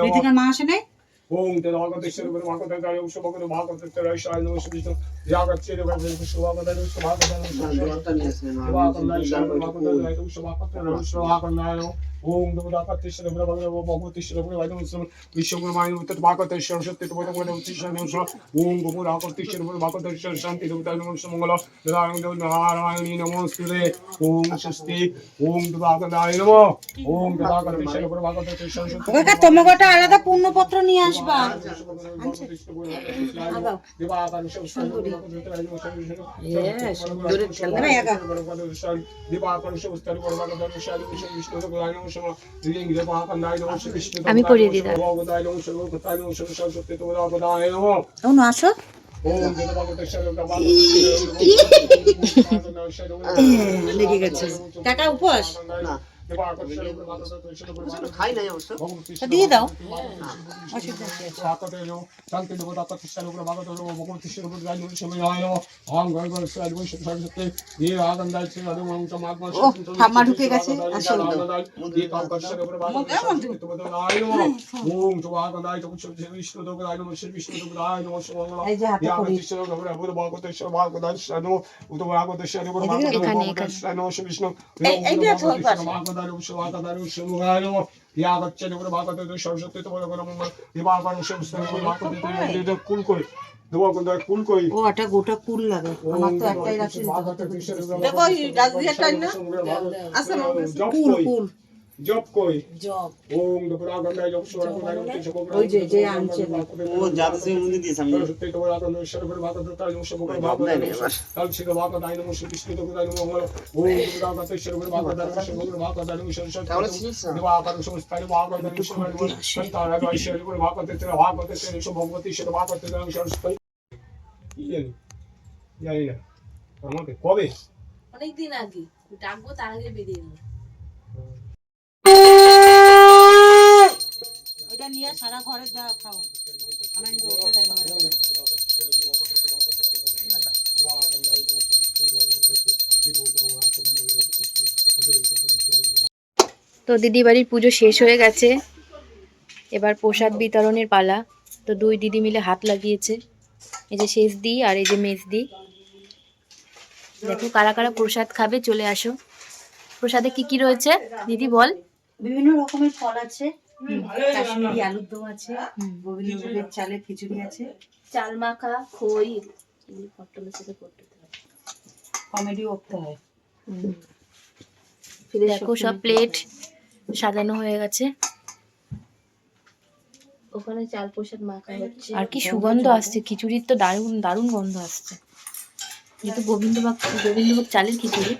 বেদিকার মা আসে নাই? ওম তেরাগতেশ্বর ব্রহ্মাকতায় উৎসবকর মহাকতায় রাইশায় নমস্কৃত যাগাচ্ছের ব্রহ্মে শুভকতায় শুভকতায় শুভকতায় ওম দুর্গাকতেশ্বর ব্রহ্মে ভগবতেশ্বর ব্রহ্মে বিশ্বকর্মায় উত্তরভাগতেশ্বর সরস্বতী পদমে উচ্চারণ ওম গোপুরাকতেশ্বর ব্রহ্মাকতেশ্বর শান্তি দেবতায় নমস্কার মঙ্গল নারায়ণী নমস্তুতে ওম স্বস্তি ওম দুর্গাকতায় নমঃ ওম দুর্গাকতেশ্বর ব্রহ্মাকতেশ্বর সরস্বতী ওটা তোমাকে আলাদা পূর্ণপত্র নিয়ে আসবা। আমি পড়িয়ে দিই আসো লেগে গেছে কাকা উপোস দিয়ে দাও ঠাম্মা ঢুকে গেছে গোটা কুল লাগে আমার তো একটাই রাখছি কুল জব কই জব ওম দুপুরাগন্ধায় জব সুরাগন্ধায় ওই যে আনছে ও যাতে সে মধ্যে দিয়েছে আমি সত্যি তোমার আগন সরবর ভাগত তাই মুশবক ভাগত তাল ছিল ভাগত তাই মুশ বিষ্ণু তো তাই মঙ্গল ওম দুপুরাগত সরবর ভাগত তাই মুশবক ভাগত তাই মুশ সরস্বতী দেবা আকার সমস্তায় ভাগত তাই মুশ সন্তান আগাই সরবর ভাগত তাই ভাগত তাই ভগবতী সর ভাগত তাই মুশ সরস্বতী জানি না আমাকে কবে অনেক দিন আগে ডাকবো তার আগে বেরিয়ে যাবো ওটা নিয়ে সারা ঘরে খাও তো দিদি বাড়ির পুজো শেষ হয়ে গেছে, এবার প্রসাদ বিতরণের পালা। তো দুই দিদি মিলে হাত লাগিয়েছে, এই যে শেষ দি আর এই যে মেজ দি। দেখো কারা কারা প্রসাদ খাবে, চলে আসো। প্রসাদে কি কি রয়েছে দিদি বল? বিভিন্ন রকমের ফল আছে, কাশ্মীরি আলুর দম আছে, গোবিন্দভোগের চালের খিচুড়ি আছে, চাল মাখা খই পটলের সাথে করতে হয়, কমেডি করতে হয়। দেখো সব প্লেট সাজানো হয়ে গেছে। ওখানে চাল প্রসাদ মাখা হচ্ছে। আর কি সুগন্ধ আসছে, খিচুড়ির তো দারুণ দারুণ গন্ধ আসছে। যেহেতু গোবিন্দভোগ চালের খিচুড়ি।